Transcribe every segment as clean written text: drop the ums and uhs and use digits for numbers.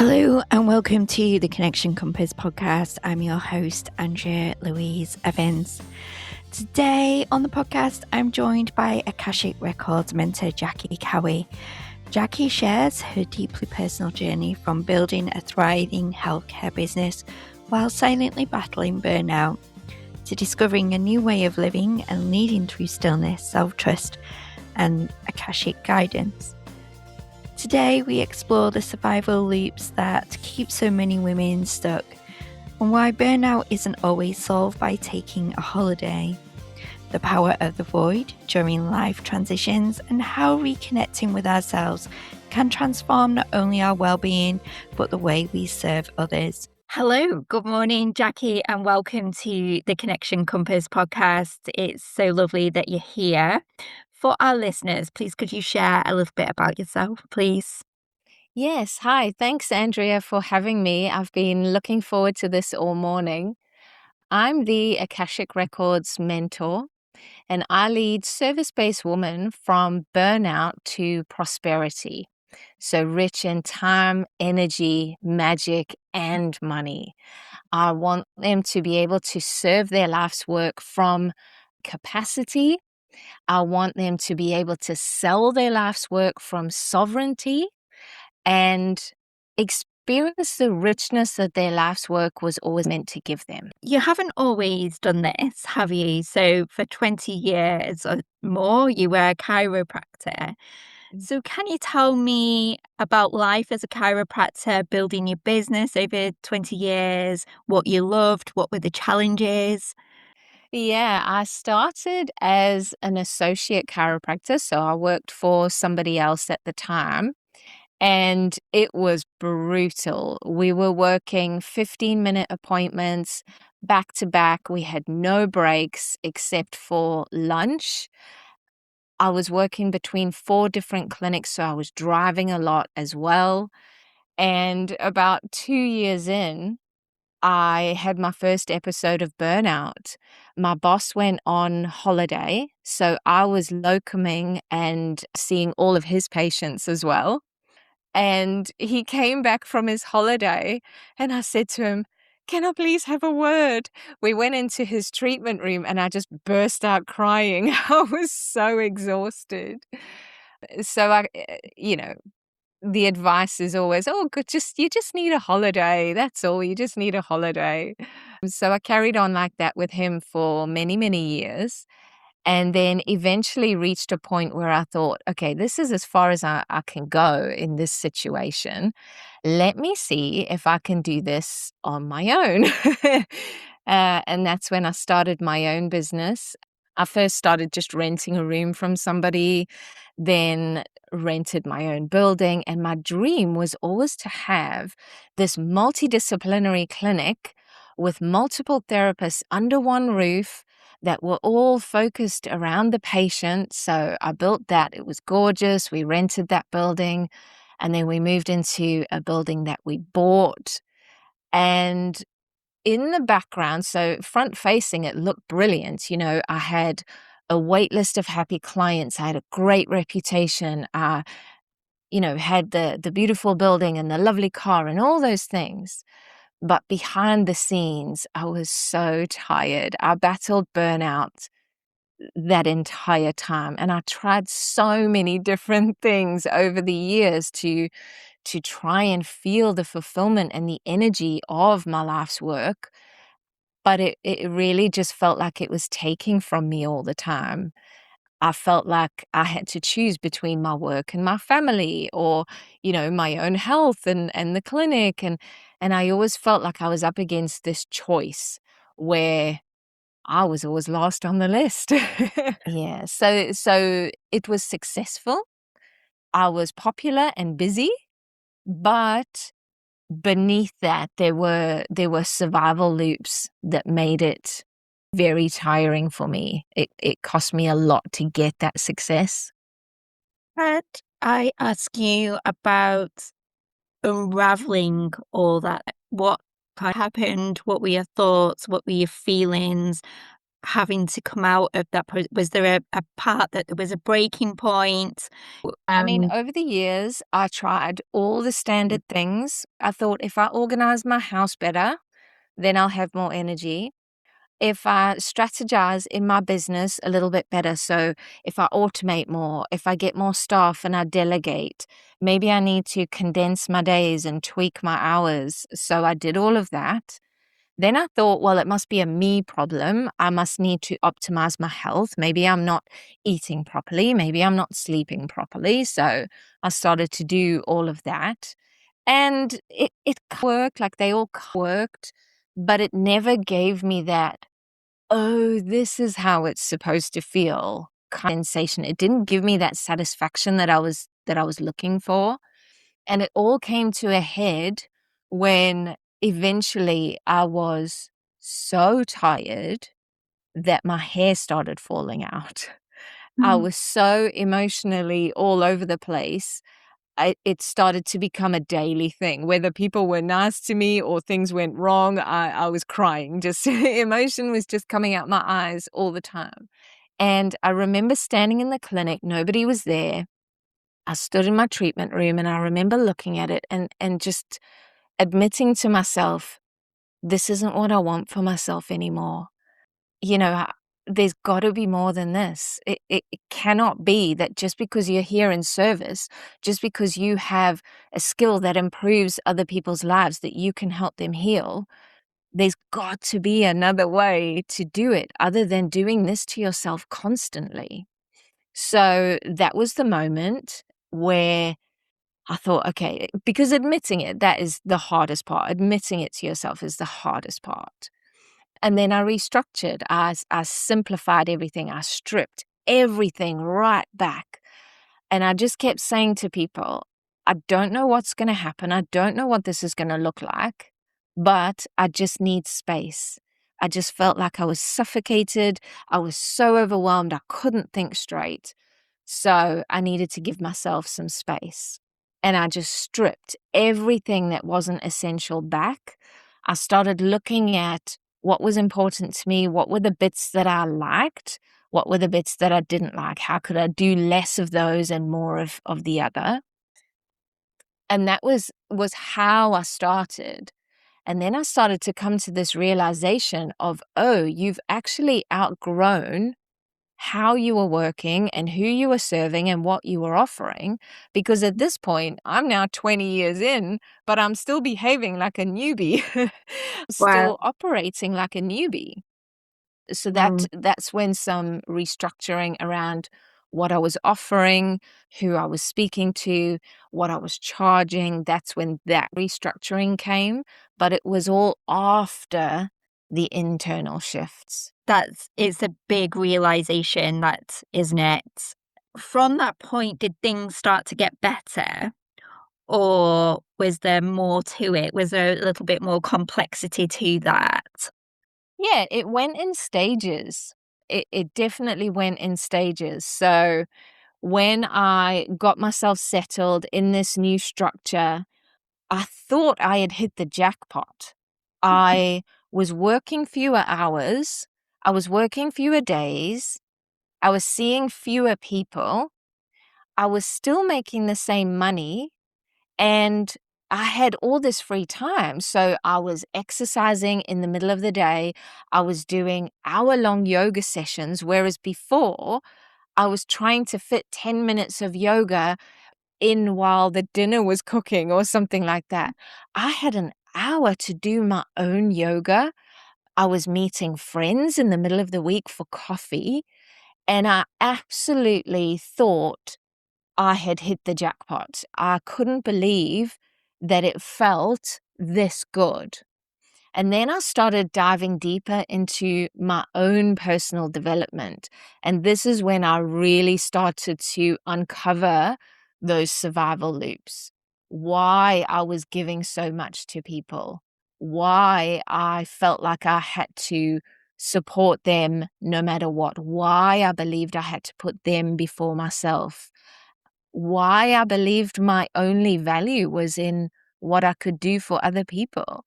Hello and welcome to the Connection Compass podcast. I'm your host, Andrea Louise Evans. Today on the podcast, I'm joined by Akashic Records mentor Jackie Cowie. Jackie shares her deeply personal journey from building a thriving healthcare business while silently battling burnout to discovering a new way of living and leading through stillness, self-trust, and Akashic guidance. Today, we explore the survival loops that keep so many women stuck and why burnout isn't always solved by taking a holiday, the power of the void during life transitions, and how reconnecting with ourselves can transform not only our well-being, but the way we serve others. Hello, good morning, Jackie, and welcome to the Connection Compass podcast. It's so lovely that you're here. For our listeners, please could you share a little bit about yourself, please? Yes. Hi. Thanks, Andrea, for having me. I've been looking forward to this all morning. I'm the Akashic Records mentor, and I lead service-based women from burnout to prosperity. So rich in time, energy, magic, and money. I want them to be able to serve their life's work from capacity. I want them to be able to sell their life's work from sovereignty and experience the richness that their life's work was always meant to give them. You haven't always done this, have you? So for 20 years or more, you were a chiropractor. So can you tell me about life as a chiropractor, building your business over 20 years, what you loved, what were the challenges? Yeah, I started as an associate chiropractor, so I worked for somebody else at the time, and it was brutal. We were working 15-minute appointments back to back. We had no breaks except for lunch. I was working between 4 different clinics, so I was driving a lot as well. And about 2 years in, I had my first episode of burnout. My boss went on holiday, so I was locuming and seeing all of his patients as well. And he came back from his holiday, and I said to him, "Can I please have a word?" We went into his treatment room, and I just burst out crying. I was so exhausted. So the advice is always, "Oh, good, you just need a holiday. That's all. You just need a holiday." So I carried on like that with him for many, many years, and then eventually reached a point where I thought, okay, this is as far as I can go in this situation. Let me see if I can do this on my own. And that's when I started my own business. I first started just renting a room from somebody, then rented my own building. And my dream was always to have this multidisciplinary clinic with multiple therapists under one roof that were all focused around the patient. So I built that. It was gorgeous. We rented that building, and then we moved into a building that we bought. And in the background, so front facing, it looked brilliant. I had a wait list of happy clients. I had a great reputation. I, had the beautiful building and the lovely car and all those things. But behind the scenes, I was so tired. I battled burnout that entire time, and I tried so many different things over the years to try and feel the fulfillment and the energy of my life's work. But it really just felt like it was taking from me all the time. I felt like I had to choose between my work and my family, or, my own health and the clinic. And I always felt like I was up against this choice where I was always last on the list. Yeah. So it was successful. I was popular and busy, but beneath that there were survival loops that made it very tiring for me. It cost me a lot to get that success. Could I ask you about unraveling all that? What kind of happened? What were your thoughts? What were your feelings? having to come out of that? Was there a part that there was a breaking point? I mean, over the years, I tried all the standard things. I thought if I organize my house better, then I'll have more energy. If I strategize in my business a little bit better, so if I automate more, if I get more staff and I delegate, maybe I need to condense my days and tweak my hours. So I did all of that. Then I thought, well, it must be a me problem. I must need to optimize my health. Maybe I'm not eating properly. Maybe I'm not sleeping properly. So I started to do all of that. And it worked, like they all worked, but it never gave me that, oh, this is how it's supposed to feel kind of sensation. It didn't give me that satisfaction that I was looking for. And it all came to a head when eventually I was so tired that my hair started falling out. I was so emotionally all over the place. It started to become a daily thing. Whether people were nice to me or things went wrong, I was crying. Just emotion was just coming out my eyes all the time. And I remember standing in the clinic, nobody was there. I stood in my treatment room and I remember looking at it and just admitting to myself, this isn't what I want for myself anymore. You know, there's got to be more than this. It cannot be that just because you're here in service, just because you have a skill that improves other people's lives, that you can help them heal. There's got to be another way to do it other than doing this to yourself constantly. So that was the moment where I thought, okay, because admitting it, that is the hardest part. Admitting it to yourself is the hardest part. And then I restructured. I simplified everything. I stripped everything right back. And I just kept saying to people, I don't know what's going to happen. I don't know what this is going to look like, but I just need space. I just felt like I was suffocated. I was so overwhelmed. I couldn't think straight. So I needed to give myself some space. And I just stripped everything that wasn't essential back. I started looking at what was important to me, what were the bits that I liked, what were the bits that I didn't like, how could I do less of those and more of the other. And that was how I started. And then I started to come to this realization of, oh, you've actually outgrown how you were working and who you were serving and what you were offering. Because at this point, I'm now 20 years in, but I'm still behaving like a newbie, Wow. still operating like a newbie. So Mm. that's when some restructuring around what I was offering, who I was speaking to, what I was charging, that's when that restructuring came. But it was all after the internal shifts. It's a big realization, that isn't it? From that point, did things start to get better, or was there more to it? Was there a little bit more complexity to that? Yeah, it went in stages. It definitely went in stages. So when I got myself settled in this new structure, I thought I had hit the jackpot. I was working fewer hours. I was working fewer days. I was seeing fewer people. I was still making the same money. And I had all this free time. So I was exercising in the middle of the day. I was doing hour-long yoga sessions, whereas before I was trying to fit 10 minutes of yoga in while the dinner was cooking or something like that. I had an hour to do my own yoga. I was meeting friends in the middle of the week for coffee. And I absolutely thought I had hit the jackpot. I couldn't believe that it felt this good. And then I started diving deeper into my own personal development. And this is when I really started to uncover those survival loops, why I was giving so much to people, why I felt like I had to support them no matter what, why I believed I had to put them before myself, why I believed my only value was in what I could do for other people.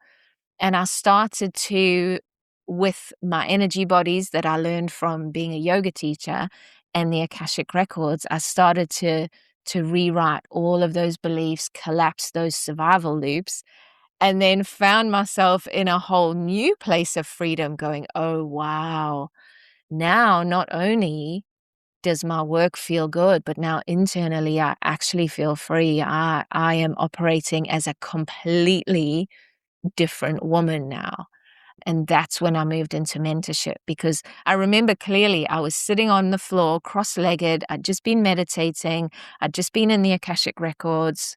And I started to with my energy bodies that I learned from being a yoga teacher and the Akashic Records, I started to rewrite all of those beliefs, collapse those survival loops, and then found myself in a whole new place of freedom going, oh, wow. Now, not only does my work feel good, but now internally I actually feel free. I am operating as a completely different woman now. And that's when I moved into mentorship, because I remember clearly I was sitting on the floor, cross-legged. I'd just been meditating. I'd just been in the Akashic Records.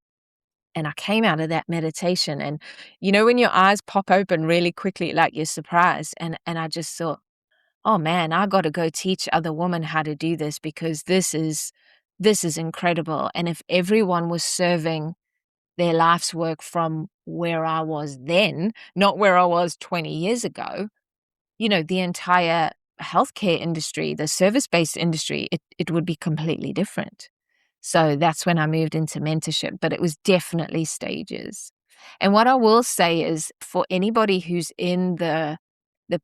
And I came out of that meditation. And you know, when your eyes pop open really quickly, like you're surprised. And I just thought, oh man, I got to go teach other women how to do this, because this is incredible. And if everyone was serving their life's work from where I was then, not where I was 20 years ago, you know, the entire healthcare industry, the service-based industry, it would be completely different. So that's when I moved into mentorship, but it was definitely stages. And what I will say is, for anybody who's in the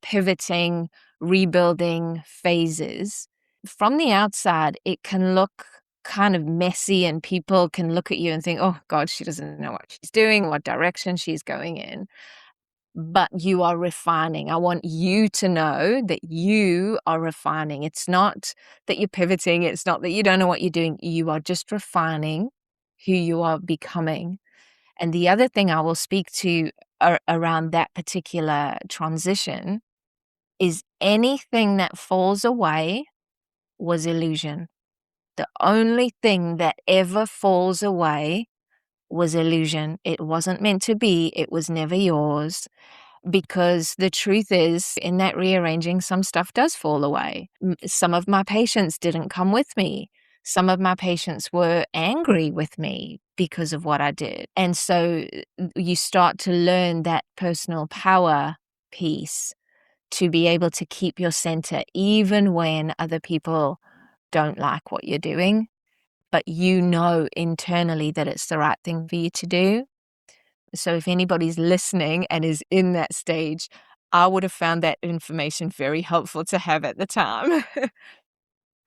pivoting, rebuilding phases, from the outside, it can look kind of messy, and people can look at you and think, oh God, she doesn't know what she's doing, what direction she's going in. But you are refining. I want you to know that you are refining. It's not that you're pivoting. It's not that you don't know what you're doing. You are just refining who you are becoming. And the other thing I will speak to around that particular transition is anything that falls away was illusion. The only thing that ever falls away was illusion. It wasn't meant to be. It was never yours. Because the truth is, in that rearranging, some stuff does fall away. Some of my patients didn't come with me. Some of my patients were angry with me because of what I did. And so you start to learn that personal power piece to be able to keep your center even when other people don't like what you're doing, but you know internally that it's the right thing for you to do. So if anybody's listening and is in that stage, I would have found that information very helpful to have at the time.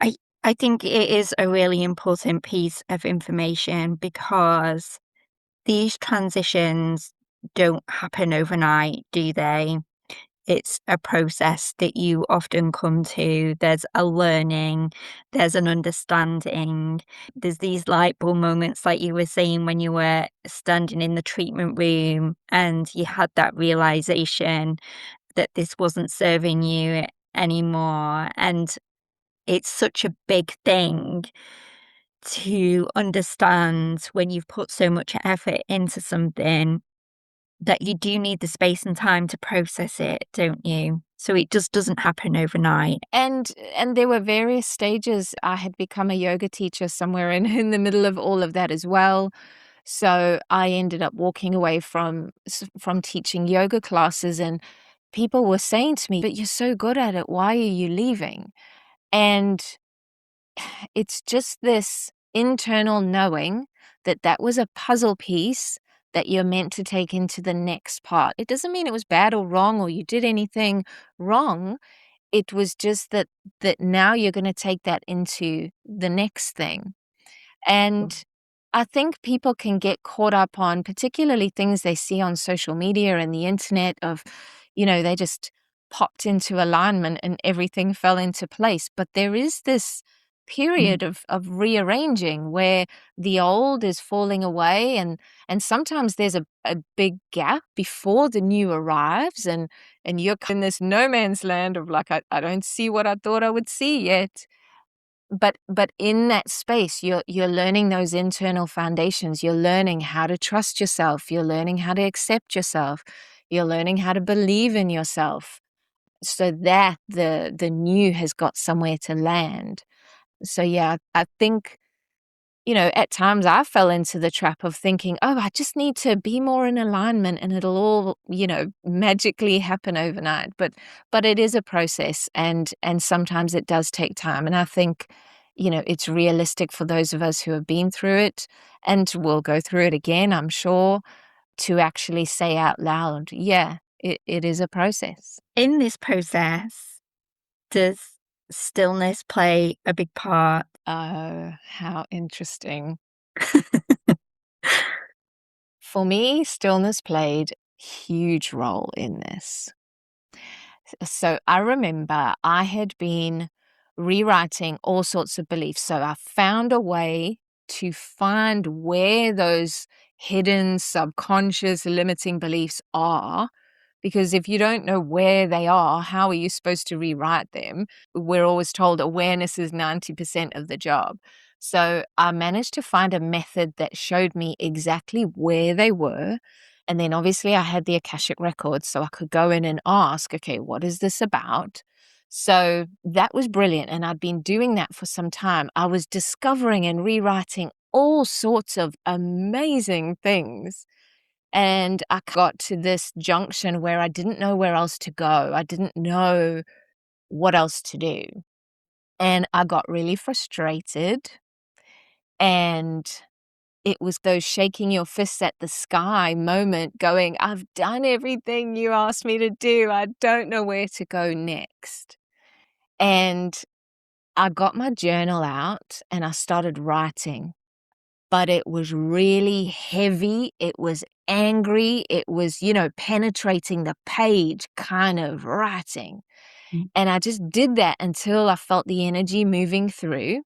I I think it is a really important piece of information because these transitions don't happen overnight, do they? It's a process that you often come to. There's a learning, there's an understanding, there's these light bulb moments, like you were saying, when you were standing in the treatment room and you had that realization that this wasn't serving you anymore. And it's such a big thing to understand when you've put so much effort into something that you do need the space and time to process it, don't you? So it just doesn't happen overnight. And there were various stages. I had become a yoga teacher somewhere in the middle of all of that as well. So I ended up walking away from teaching yoga classes, and people were saying to me, "But you're so good at it. Why are you leaving?" And it's just this internal knowing that that was a puzzle piece that you're meant to take into the next part. It doesn't mean it was bad or wrong or you did anything wrong. It was just that now you're going to take that into the next thing. And I think people can get caught up on particularly things they see on social media and the internet of, they just popped into alignment and everything fell into place. But there is this Mm. period of rearranging where the old is falling away, and sometimes there's a big gap before the new arrives, and you're in this no man's land of like, I don't see what I thought I would see yet. But in that space, you're learning those internal foundations. You're learning how to trust yourself. You're learning how to accept yourself. You're learning how to believe in yourself, so that the new has got somewhere to land. So yeah, I think, at times I fell into the trap of thinking, oh, I just need to be more in alignment and it'll all, magically happen overnight. But it is a process, and sometimes it does take time. And I think, it's realistic for those of us who have been through it and will go through it again, I'm sure, to actually say out loud, yeah, it is a process. In this process, does stillness play a big part? Oh, how interesting. For me, stillness played a huge role in this. So I remember I had been rewriting all sorts of beliefs. So I found a way to find where those hidden subconscious limiting beliefs are. Because if you don't know where they are, how are you supposed to rewrite them? We're always told awareness is 90% of the job. So I managed to find a method that showed me exactly where they were. And then obviously I had the Akashic Records, so I could go in and ask, okay, what is this about? So that was brilliant. And I'd been doing that for some time. I was discovering and rewriting all sorts of amazing things. And I got to this junction where I didn't know where else to go. I didn't know what else to do. And I got really frustrated. And it was those shaking your fists at the sky moment going, I've done everything you asked me to do. I don't know where to go next. And I got my journal out and I started writing. But it was really heavy. It was angry. It was, penetrating the page kind of writing. Mm. And I just did that until I felt the energy moving through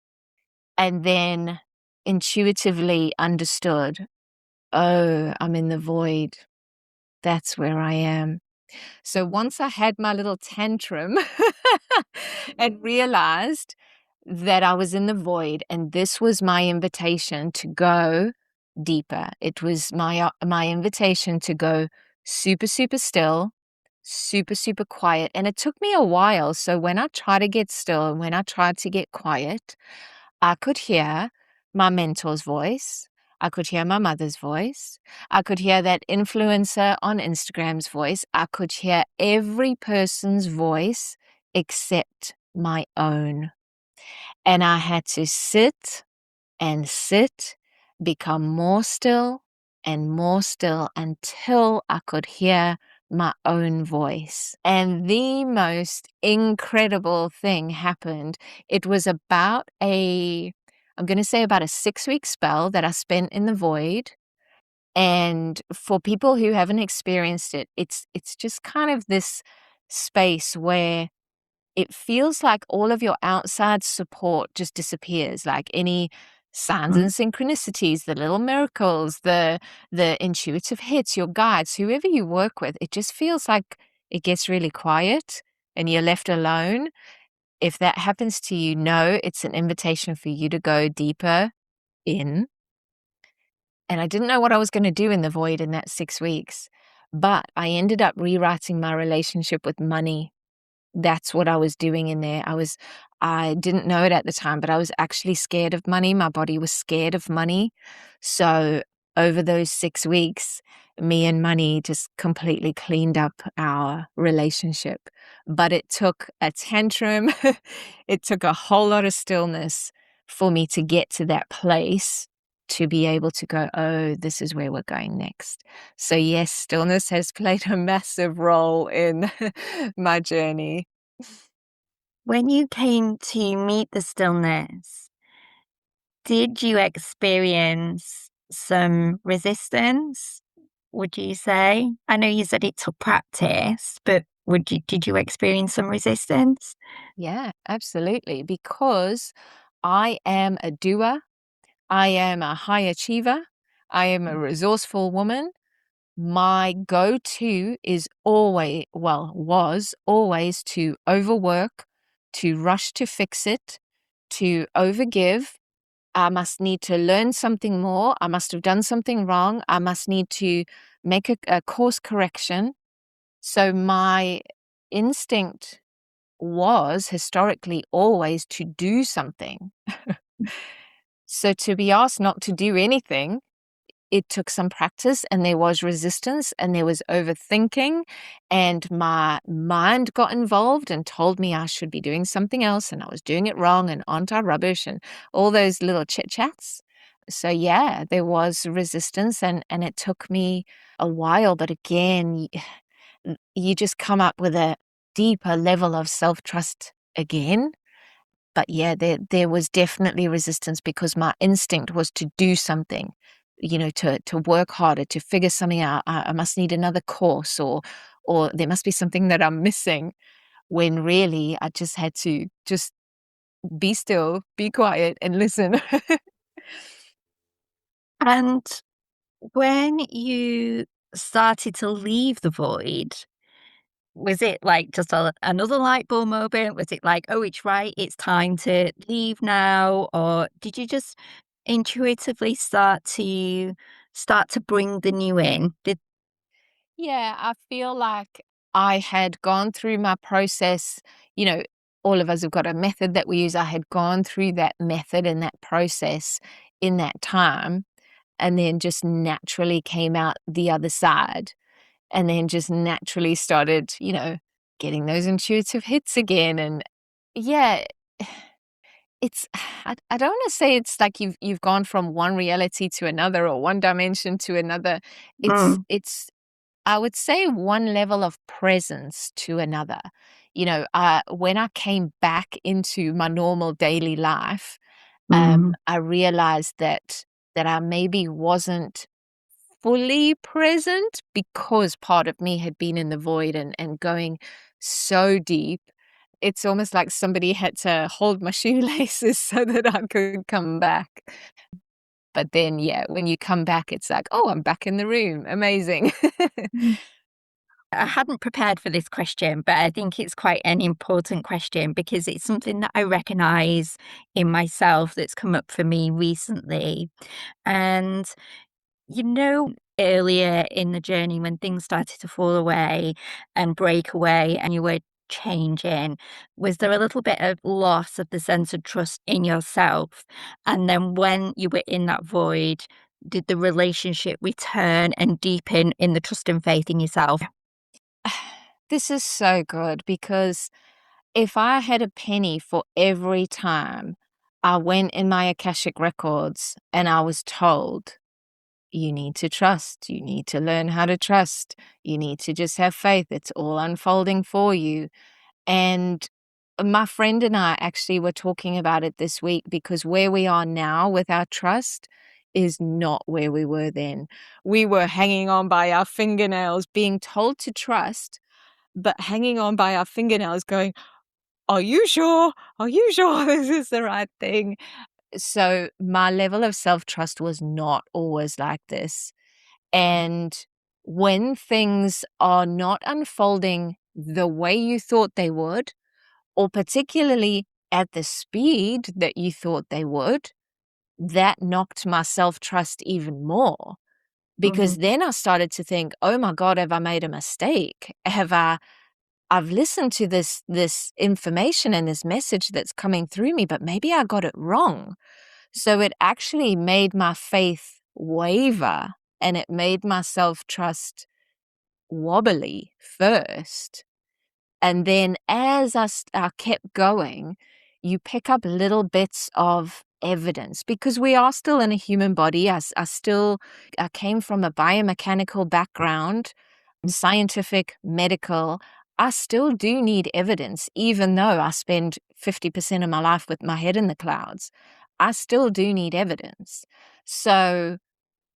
and then intuitively understood, oh, I'm in the void. That's where I am. So once I had my little tantrum and realized that I was in the void and this was my invitation to go deeper. It was my invitation to go super, super still, super, super quiet. And it took me a while. So when I tried to get still and when I tried to get quiet, I could hear my mentor's voice. I could hear my mother's voice. I could hear that influencer on Instagram's voice. I could hear every person's voice except my own. And I had to sit and sit, become more still until I could hear my own voice. And the most incredible thing happened. It was about I'm going to say about a 6-week spell that I spent in the void. And for people who haven't experienced it, it's just kind of this space where it feels like all of your outside support just disappears, like any signs and synchronicities, the little miracles, the intuitive hits, your guides, whoever you work with, it just feels like it gets really quiet and you're left alone. If that happens to you, know it's an invitation for you to go deeper in. And I didn't know what I was going to do in the void in that 6 weeks, but I ended up rewriting my relationship with money. That's what I was doing in there. I didn't know it at the time, but I was actually scared of money. My body was scared of money. So over those 6 weeks, me and money just completely cleaned up our relationship. But it took a tantrum. It took a whole lot of stillness for me to get to that place to be able to go, oh, this is where we're going next. So yes, stillness has played a massive role in my journey. When you came to meet the stillness, did you experience some resistance, would you say? I know you said it took practice, but did you experience some resistance? Yeah, absolutely. Because I am a doer, I am a high achiever, I am a resourceful woman. My go-to is was always to overwork, to rush to fix it, to overgive. I must need to learn something more. I must have done something wrong. I must need to make a course correction. So my instinct was historically always to do something. So to be asked not to do anything, it took some practice and there was resistance and there was overthinking and my mind got involved and told me I should be doing something else and I was doing it wrong and aren't I rubbish and all those little chit chats. So yeah, there was resistance and it took me a while, but again, you just come up with a deeper level of self-trust again. But yeah, there was definitely resistance because my instinct was to do something, to work harder, to figure something out. I must need another course, or there must be something that I'm missing, when really I just had to just be still, be quiet, and listen. And when you started to leave the void, was it like just another light bulb moment? Was it like, oh, it's right, it's time to leave now? Or did you just intuitively start to bring the new in? Yeah, I feel like I had gone through my process. You know, all of us have got a method that we use. I had gone through that method and that process in that time, and then just naturally came out the other side, and then just naturally started, getting those intuitive hits again. And yeah, it's I don't want to say it's like you've gone from one reality to another or one dimension to another. Mm, It's I would say one level of presence to another. When I came back into my normal daily life, mm, I realized that I maybe wasn't fully present because part of me had been in the void and going so deep. It's almost like somebody had to hold my shoelaces so that I could come back. But then, yeah, when you come back, it's like, oh, I'm back in the room. Amazing. mm. I hadn't prepared for this question, but I think it's quite an important question because it's something that I recognize in myself that's come up for me recently. And earlier in the journey when things started to fall away and break away and you were changing, was there a little bit of loss of the sense of trust in yourself? And then when you were in that void, did the relationship return and deepen in the trust and faith in yourself? This is so good because if I had a penny for every time I went in my Akashic Records and I was told, you need to trust, you need to learn how to trust, you need to just have faith, it's all unfolding for you. And my friend and I actually were talking about it this week because where we are now with our trust is not where we were then. We were hanging on by our fingernails, being told to trust, but hanging on by our fingernails going, are you sure? Are you sure this is the right thing? So my level of self-trust was not always like this. And when things are not unfolding the way you thought they would, or particularly at the speed that you thought they would, that knocked my self-trust even more. Because Mhm, then I started to think, oh my God, have I made a mistake? I've listened to this information and this message that's coming through me, but maybe I got it wrong. So it actually made my faith waver and it made my self-trust wobbly first. And then as I kept going, you pick up little bits of evidence because we are still in a human body. I came from a biomechanical background, scientific, medical. I still do need evidence, even though I spend 50% of my life with my head in the clouds. I still do need evidence. So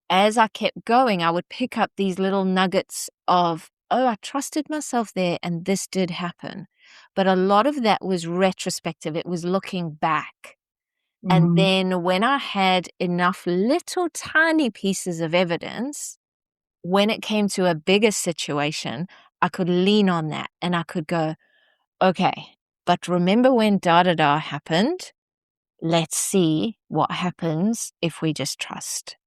as I kept going, I would pick up these little nuggets of, oh, I trusted myself there and this did happen. But a lot of that was retrospective. It was looking back. And mhm, then when I had enough little tiny pieces of evidence, when it came to a bigger situation, I could lean on that and I could go, okay, but remember when da da da happened? Let's see what happens if we just trust.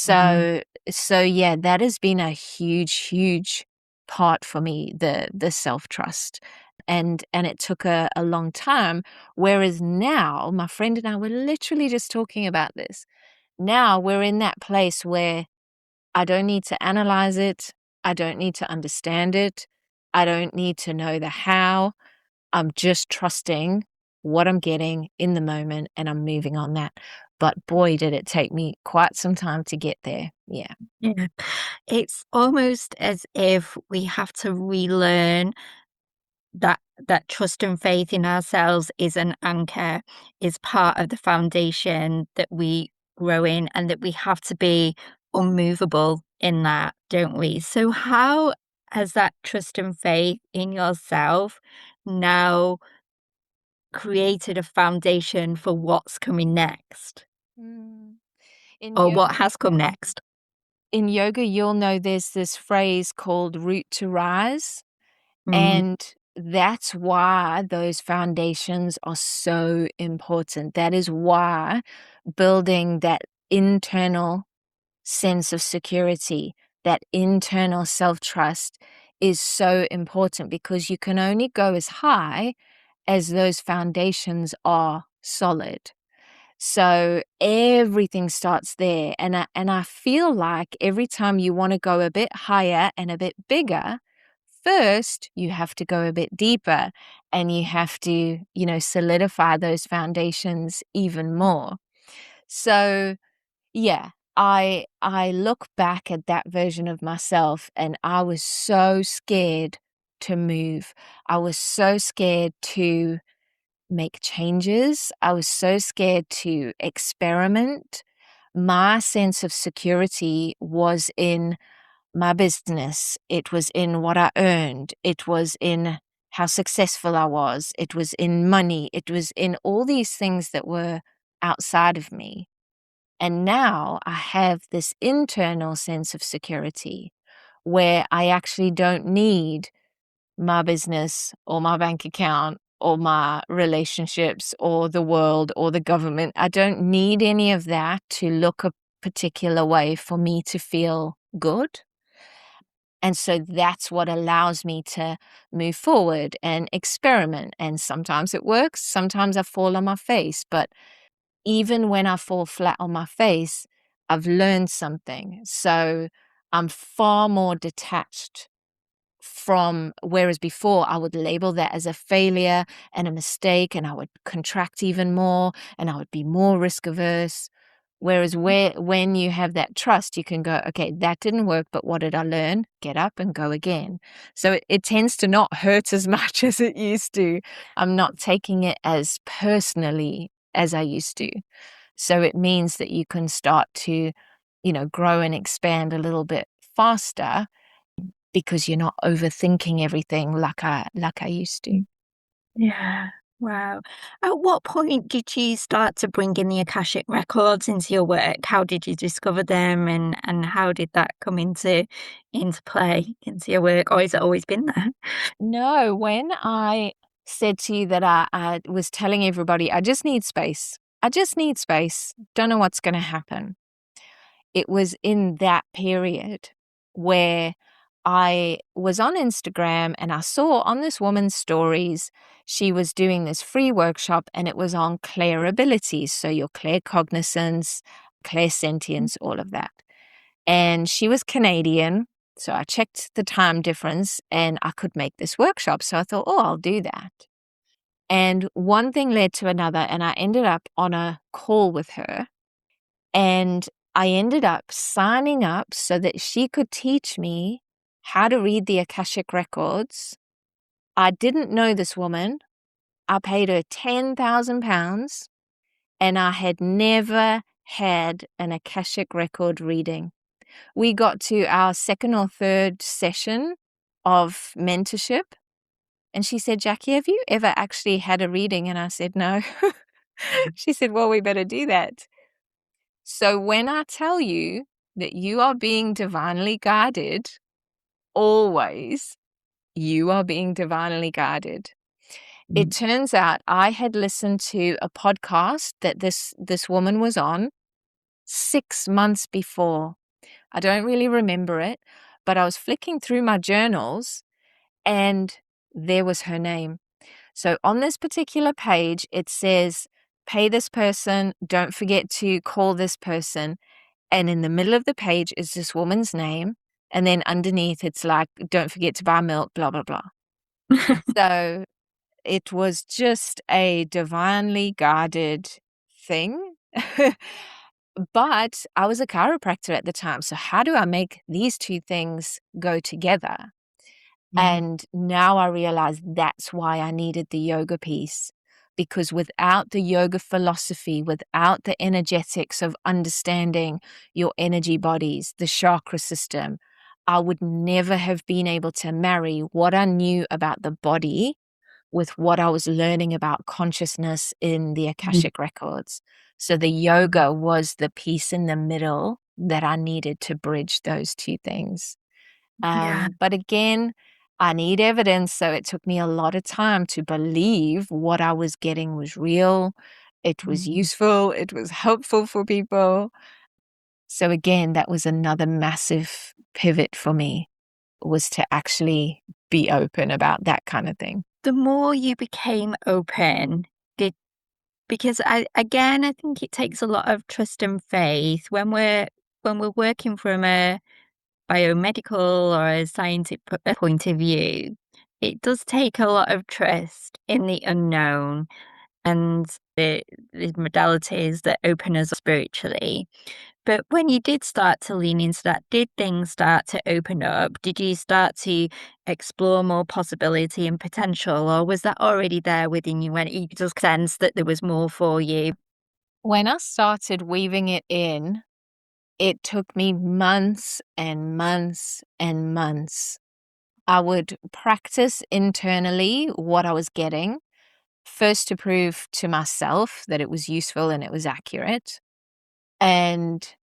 mhm, So so yeah, that has been a huge, huge part for me, the self-trust. And it took a long time. Whereas now, my friend and I were literally just talking about this. Now we're in that place where I don't need to analyze it. I don't need to understand it. I don't need to know the how. I'm just trusting what I'm getting in the moment and I'm moving on that. But boy, did it take me quite some time to get there. Yeah. Yeah. It's almost as if we have to relearn that trust and faith in ourselves is an anchor, is part of the foundation that we grow in, and that we have to be unmovable in that, don't we? So how has that trust and faith in yourself now created a foundation for what's coming next, Mm. In or what yoga, has come next? you'll know there's this phrase called root to rise. Mm, And that's why those foundations are so important. That is why building that internal sense of security, that internal self trust is so important, because you can only go as high as those foundations are solid. So everything starts there. And I feel like every time you want to go a bit higher and a bit bigger, first you have to go a bit deeper, and you have to, solidify those foundations even more. So yeah, I look back at that version of myself, and I was so scared to move. I was so scared to make changes. I was so scared to experiment. My sense of security was in my business. It was in what I earned. It was in how successful I was. It was in money. It was in all these things that were outside of me. And now I have this internal sense of security where I actually don't need my business or my bank account or my relationships or the world or the government. I don't need any of that to look a particular way for me to feel good. And so that's what allows me to move forward and experiment. And sometimes it works, sometimes I fall on my face. But even when I fall flat on my face, I've learned something. So I'm far more detached from, whereas before I would label that as a failure and a mistake, and I would contract even more, and I would be more risk averse. Whereas when you have that trust, you can go, okay, that didn't work, but what did I learn? Get up and go again. So it tends to not hurt as much as it used to. I'm not taking it as personally as I used to. So it means that you can start to, grow and expand a little bit faster, because you're not overthinking everything like I used to. yeah. Wow. At what point did you start to bring in the Akashic Records into your work? How did you discover them, and how did that come into play into your work, or has it always been there? No, when I said to you that I was telling everybody, I just need space. I just need space. Don't know what's going to happen. It was in that period where I was on Instagram and I saw on this woman's stories, she was doing this free workshop, and it was on clair abilities. So your claircognizance, clairsentience, all of that. And she was Canadian. So I checked the time difference and I could make this workshop. So I thought, oh, I'll do that. And one thing led to another, and I ended up on a call with her. And I ended up signing up so that she could teach me how to read the Akashic Records. I didn't know this woman. I paid her £10,000, and I had never had an Akashic record reading. We got to our second or third session of mentorship, and she said, Jackie, have you ever actually had a reading? And I said, no. She said, well, we better do that. So when I tell you that you are being divinely guided, always you are being divinely guided. It Mm. turns out I had listened to a podcast that this woman was on 6 months before. I don't really remember it, but I was flicking through my journals and there was her name. So on this particular page, it says, pay this person, don't forget to call this person. And in the middle of the page is this woman's name. And then underneath, it's like, don't forget to buy milk, blah, blah, blah. So it was just a divinely guided thing. But I was a chiropractor at the time. So how do I make these two things go together? And now I realize that's why I needed the yoga piece, because without the yoga philosophy, without the energetics of understanding your energy bodies, the chakra system, I would never have been able to marry what I knew about the body with what I was learning about consciousness in the Akashic Records. So the yoga was the piece in the middle that I needed to bridge those two things. Yeah. But again, I need evidence. So it took me a lot of time to believe what I was getting was real. It was useful. It was helpful for people. So again, that was another massive pivot for me, was to actually be open about that kind of thing. The more you became open, did because I think it takes a lot of trust and faith when we're working from a biomedical or a scientific point of view. It does take a lot of trust in the unknown and the modalities that open us up spiritually. But when you did start to lean into that, did things start to open up? Did you start to explore more possibility and potential, or was that already there within you when you just sensed that there was more for you? When I started weaving it in, it took me months and months and months. I would practice internally what I was getting, first to prove to myself that it was useful and it was accurate. And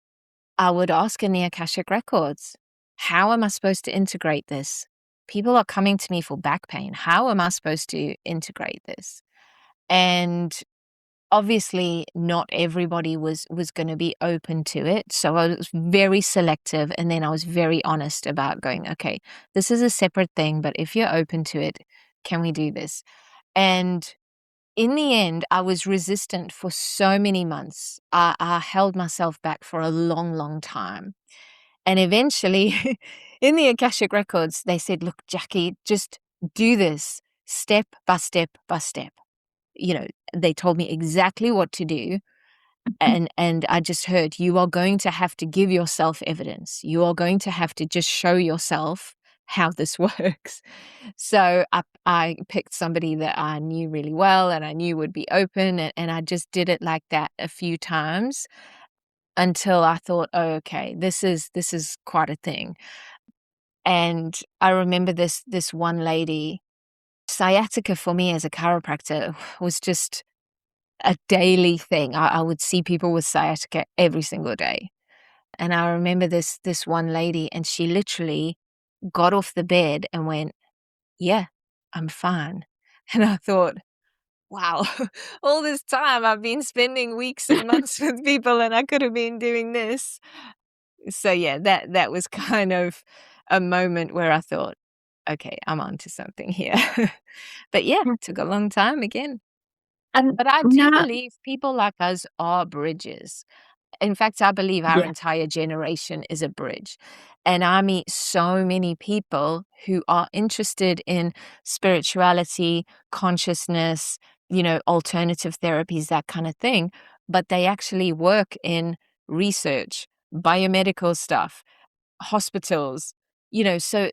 I would ask in the Akashic Records, how am I supposed to integrate this? People are coming to me for back pain. How am I supposed to integrate this? And obviously not everybody was going to be open to it. So I was very selective, and then I was very honest about going, okay, this is a separate thing, but if you're open to it, can we do this? And in the end, I was resistant for so many months. I held myself back for a long, long time. And eventually, in the Akashic Records, they said, look, Jackie, just do this step by step by step. You know, they told me exactly what to do. And I just heard, you are going to have to give yourself evidence. You are going to have to just show yourself how this works. So I picked somebody that I knew really well and I knew would be open, and I just did it like that a few times until I thought, oh, okay, this is quite a thing. And I remember this one lady, sciatica for me as a chiropractor was just a daily thing. I would see people with sciatica every single day. And I remember this one lady, and she literally got off the bed and went, yeah, I'm fine. And I thought, wow, all this time I've been spending weeks and months with people and I could have been doing this. So yeah, that was kind of a moment where I thought, okay, I'm onto something here. But yeah, took a long time again. And But I do now, believe people like us are bridges. In fact, I believe our yeah, entire generation is a bridge. And I meet so many people who are interested in spirituality, consciousness, alternative therapies, that kind of thing. But they actually work in research, biomedical stuff, hospitals, so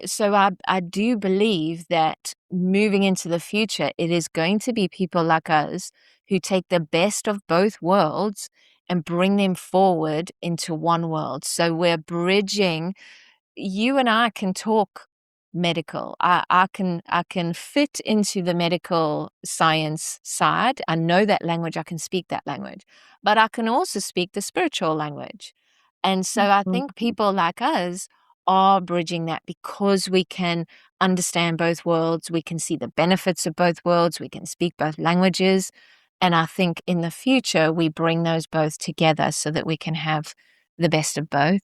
I do believe that moving into the future, it is going to be people like us who take the best of both worlds and bring them forward into one world. So we're bridging. You and I can talk medical. I can fit into the medical science side. I know that language. I can speak that language, but I can also speak the spiritual language. And so I think people like us are bridging that because we can understand both worlds. We can see the benefits of both worlds. We can speak both languages. And I think in the future, we bring those both together so that we can have the best of both.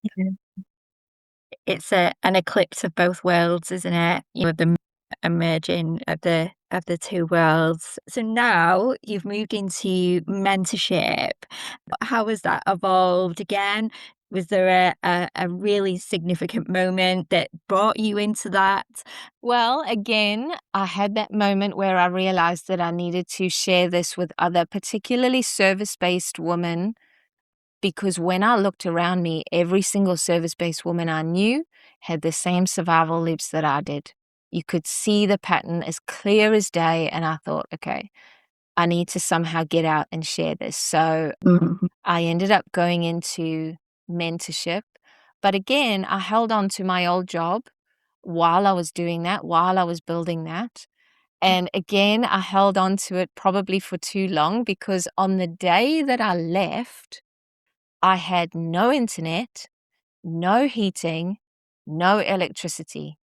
it's an eclipse of both worlds, isn't it? The emerging of the two worlds. So now you've moved into mentorship. How has that evolved again? Was there a really significant moment that brought you into that? Well, again, I had that moment where I realized that I needed to share this with other, particularly service-based women because when I looked around me, every single service-based woman I knew had the same survival loops that I did. You could see the pattern as clear as day, and I thought, okay, I need to somehow get out and share this. So Mhm. I ended up going into mentorship. But again, I held on to my old job while I was doing that, while I was building that. And again, I held on to it probably for too long, because on the day that I left, I had no internet, no heating, no electricity.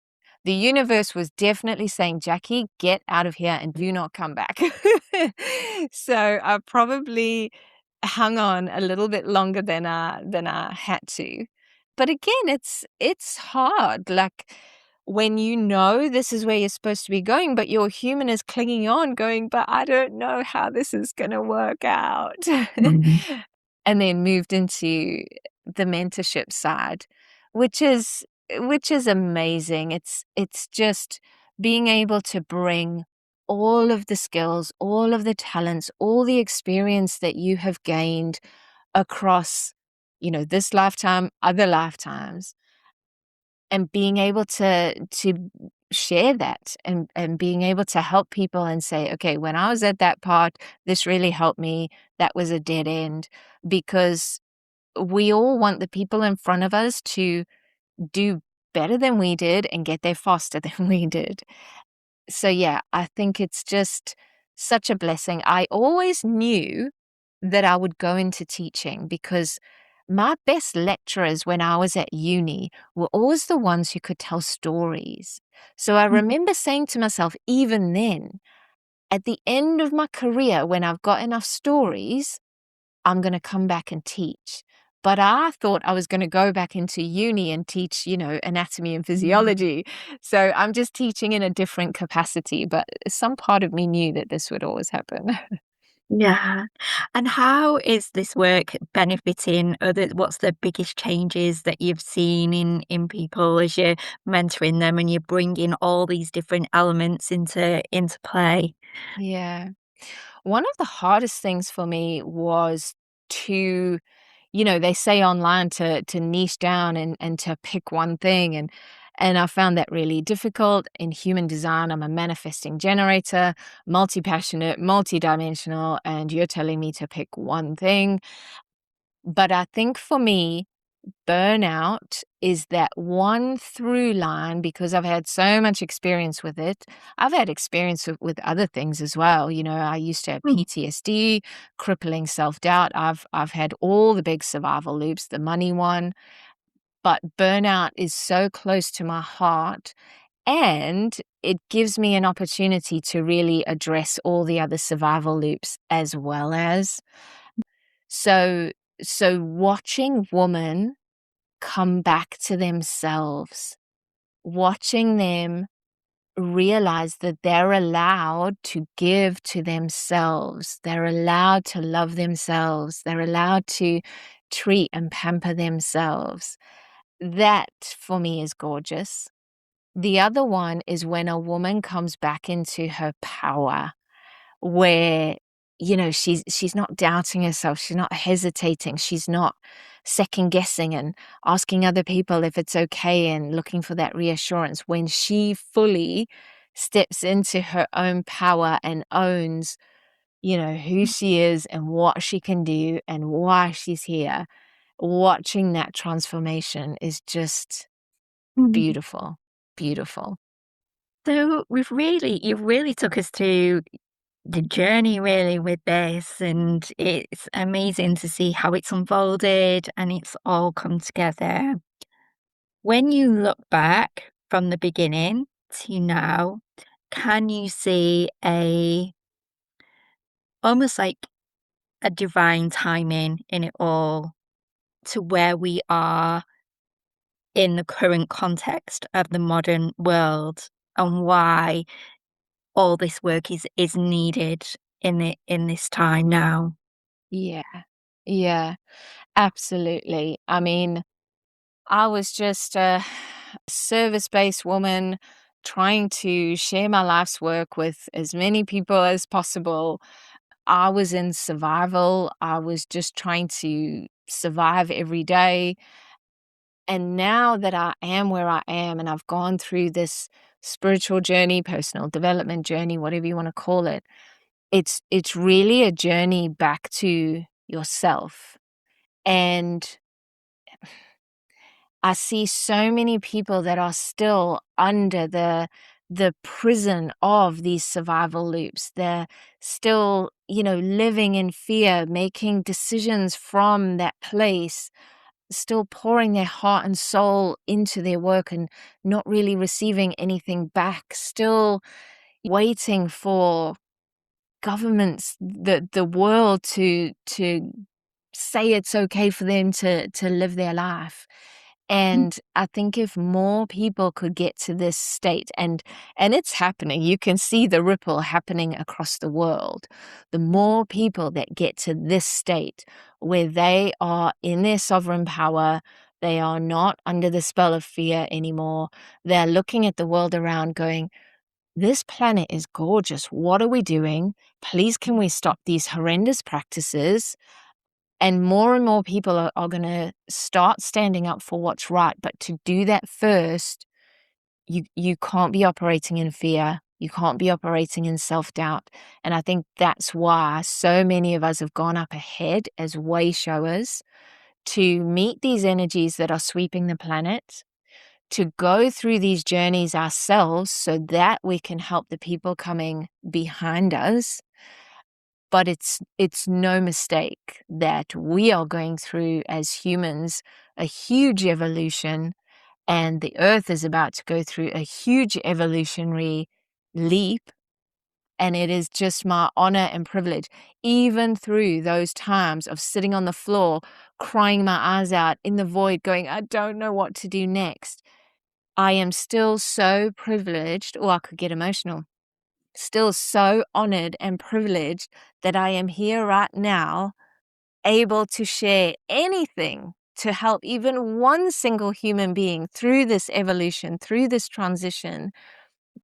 The universe was definitely saying, Jackie, get out of here and do not come back. So I probably hung on a little bit longer than I had to. But again, it's hard. Like, when you know this is where you're supposed to be going, but your human is clinging on, going, but I don't know how this is going to work out. Mhm. And then moved into the mentorship side, which is amazing. It's just being able to bring all of the skills, all of the talents, all the experience that you have gained across, this lifetime, other lifetimes, and being able to share that, and being able to help people and say, okay, when I was at that part, this really helped me. That was a dead end. Because we all want the people in front of us to do better than we did and get there faster than we did. So yeah, I think it's just such a blessing. I always knew that I would go into teaching, because my best lecturers when I was at uni were always the ones who could tell stories. So I Mhm. remember saying to myself, even then, at the end of my career, when I've got enough stories, I'm going to come back and teach. But I thought I was going to go back into uni and teach, anatomy and physiology. So I'm just teaching in a different capacity. But some part of me knew that this would always happen. Yeah. And how is this work benefiting other what's the biggest changes that you've seen in people as you're mentoring them and you're bringing all these different elements into play? Yeah. One of the hardest things for me was to, they say online to niche down and to pick one thing, and I found that really difficult. In human design, I'm a manifesting generator, multi-passionate, multi-dimensional, and you're telling me to pick one thing. But I think for me, burnout is that one through line, because I've had so much experience with it. I've had experience with other things as well. I used to have Mm. PTSD, crippling self-doubt. I've had all the big survival loops, the money one, but burnout is so close to my heart, and it gives me an opportunity to really address all the other survival loops as well as. So so watching women come back to themselves, watching them realize that they're allowed to give to themselves, they're allowed to love themselves, they're allowed to treat and pamper themselves. That for me is gorgeous. The other one is when a woman comes back into her power, where she's not doubting herself, she's not hesitating, she's not second guessing and asking other people if it's okay and looking for that reassurance. When she fully steps into her own power and owns, who she is and what she can do and why she's here, watching that transformation is just Mhm. beautiful. Beautiful. So you've really took us through the journey really with this, and it's amazing to see how it's unfolded and it's all come together. When you look back from the beginning to now, can you see a almost like a divine timing in it all to where we are in the current context of the modern world and why all this work is needed in this time now? Yeah. Yeah. Absolutely. I mean, I was just a service-based woman trying to share my life's work with as many people as possible. I was in survival. I was just trying to survive every day. And now that I am where I am and I've gone through this spiritual journey, personal development journey, whatever you want to call it, it's really a journey back to yourself. And I see so many people that are still under the prison of these survival loops. They're still, living in fear, making decisions from that place, still pouring their heart and soul into their work and not really receiving anything back, still waiting for governments, the world to say it's okay for them to live their life. And I think if more people could get to this state, and it's happening, you can see the ripple happening across the world. The more people that get to this state where they are in their sovereign power, they are not under the spell of fear anymore. They're looking at the world around going, this planet is gorgeous. What are we doing? Please, can we stop these horrendous practices? And more people are going to start standing up for what's right. But to do that first, you can't be operating in fear. You can't be operating in self-doubt. And I think that's why so many of us have gone up ahead as way showers to meet these energies that are sweeping the planet, to go through these journeys ourselves so that we can help the people coming behind us. But it's no mistake that we are going through as humans a huge evolution, and the earth is about to go through a huge evolutionary leap. And it is just my honor and privilege, even through those times of sitting on the floor, crying my eyes out in the void, going, I don't know what to do next. I am still so privileged, or I could get emotional, still so honored and privileged that I am here right now, able to share anything to help even one single human being through this evolution, through this transition,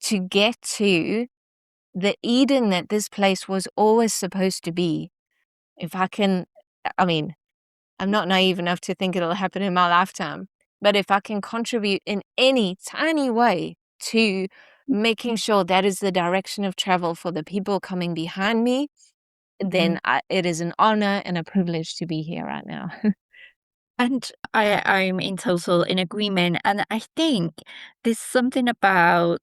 to get to the Eden that this place was always supposed to be. If I can, I mean, I'm not naive enough to think it'll happen in my lifetime, but if I can contribute in any tiny way to making sure that is the direction of travel for the people coming behind me, then it is an honor and a privilege to be here right now. And I'm in total in agreement. And I think there's something about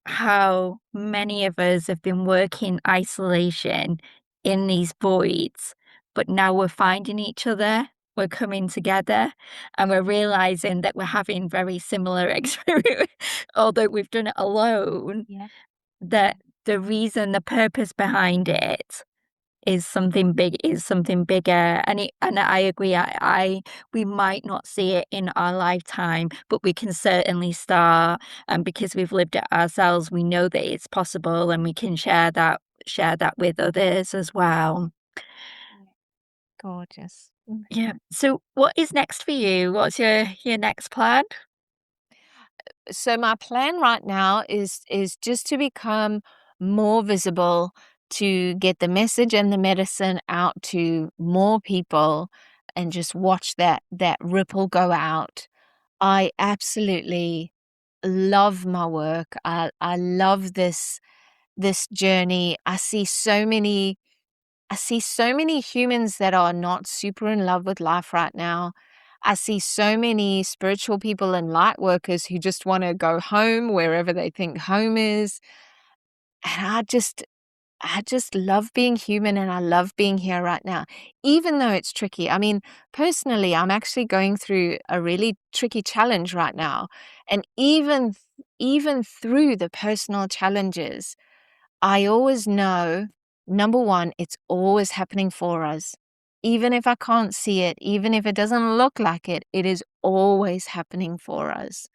how many of us have been working isolation in these voids, but now we're finding each other, we're coming together, and we're realizing that we're having very similar experience, although we've done it alone, Yeah. that the reason, the purpose behind it is something bigger. And I agree. I we might not see it in our lifetime, but we can certainly start. And because we've lived it ourselves, we know that it's possible, and we can share that with others as well. Gorgeous. Yeah. So what is next for you? What's your next plan? So my plan right now is just to become more visible, to get the message and the medicine out to more people, and just watch that ripple go out. I absolutely love my work. I love this journey. I see so many humans that are not super in love with life right now. I see so many spiritual people and light workers who just want to go home wherever they think home is. And I just love being human, and I love being here right now, even though it's tricky. I mean, personally, I'm actually going through a really tricky challenge right now. And even through the personal challenges, I always know, number one, it's always happening for us. Even if I can't see it, even if it doesn't look like it, it is always happening for us.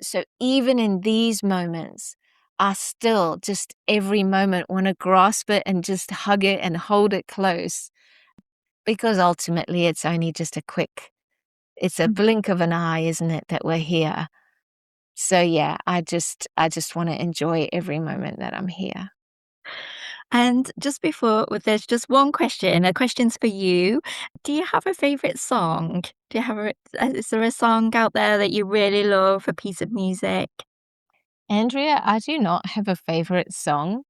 So even in these moments, I still just every moment want to grasp it and just hug it and hold it close, because ultimately it's only just it's a blink of an eye, isn't it, that we're here. So yeah, I just want to enjoy every moment that I'm here. And just before, there's just one question. A question's for you. Do you have a favorite song? Do you have is there a song out there that you really love, a piece of music? Andrea, I do not have a favorite song,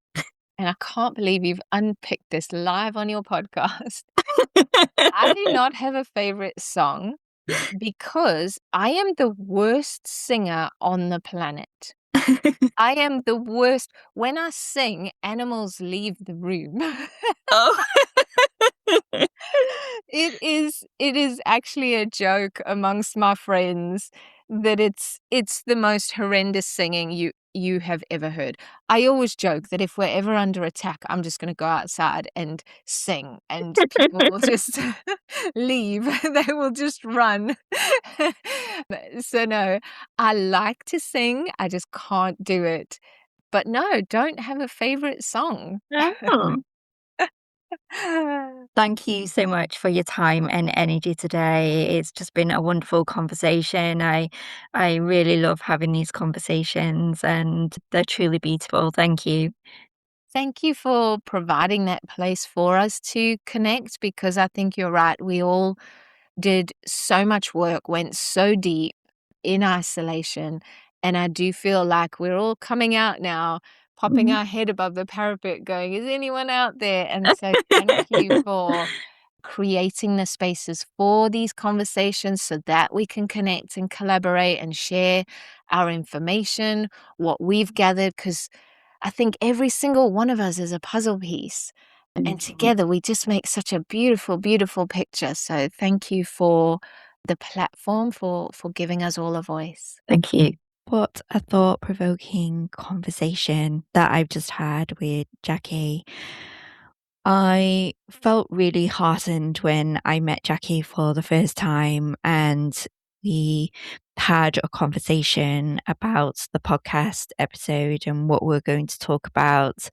and I can't believe you've unpicked this live on your podcast. I do not have a favorite song because I am the worst singer on the planet. I am the worst. When I sing, animals leave the room. Oh. It is actually a joke amongst my friends that it's the most horrendous singing you have ever heard. I always joke that if we're ever under attack, I'm just gonna go outside and sing, and people will just leave. They will just run. So, no, I like to sing, I just can't do it. But no, don't have a favorite song. Oh. Thank you so much for your time and energy today. It's just been a wonderful conversation. I really love having these conversations and they're truly beautiful. Thank you. Thank you for providing that place for us to connect because I think you're right. We all did so much work, went so deep in isolation. And I do feel like we're all coming out now, popping Mhm. our head above the parapet, going, is anyone out there? And so thank you for creating the spaces for these conversations so that we can connect and collaborate and share our information, what we've gathered, because I think every single one of us is a puzzle piece. And together we just make such a beautiful, beautiful picture. So thank you for the platform, for giving us all a voice. Thank you. What a thought provoking conversation that I've just had with Jackie. I felt really heartened when I met Jackie for the first time and we had a conversation about the podcast episode and what we're going to talk about.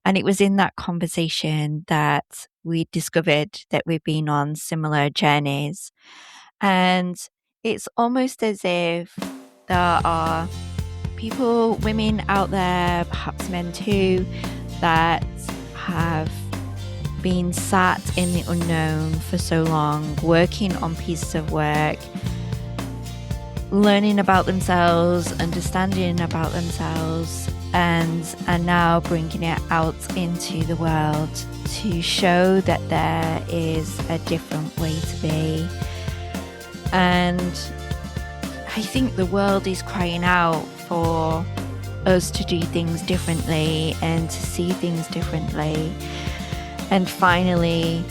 And it was in that conversation that we discovered that we've been on similar journeys. And it's almost as if there are people, women out there, perhaps men too, that have been sat in the unknown for so long, working on pieces of work, learning about themselves, understanding about themselves, and are now bringing it out into the world to show that there is a different way to be. And I think the world is crying out for us to do things differently and to see things differently. And finally,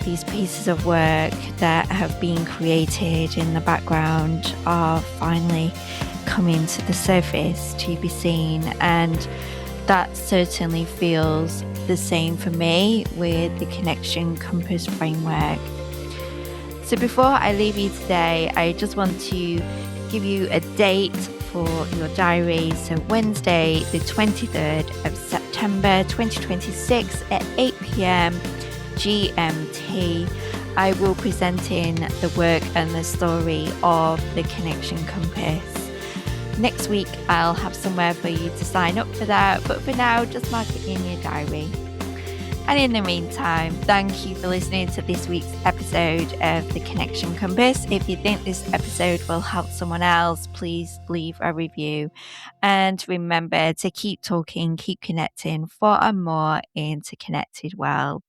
these pieces of work that have been created in the background are finally coming to the surface to be seen. And that certainly feels the same for me with the Connection Compass framework. So before I leave you today, I just want to give you a date for your diary. So Wednesday, the 23rd of September 2026 at 8 p.m. GMT, I will be presenting the work and the story of the Connection Compass. Next week, I'll have somewhere for you to sign up for that, but for now, just mark it in your diary. And in the meantime, thank you for listening to this week's episode of The Connection Compass. If you think this episode will help someone else, please leave a review. And remember to keep talking, keep connecting for a more interconnected world.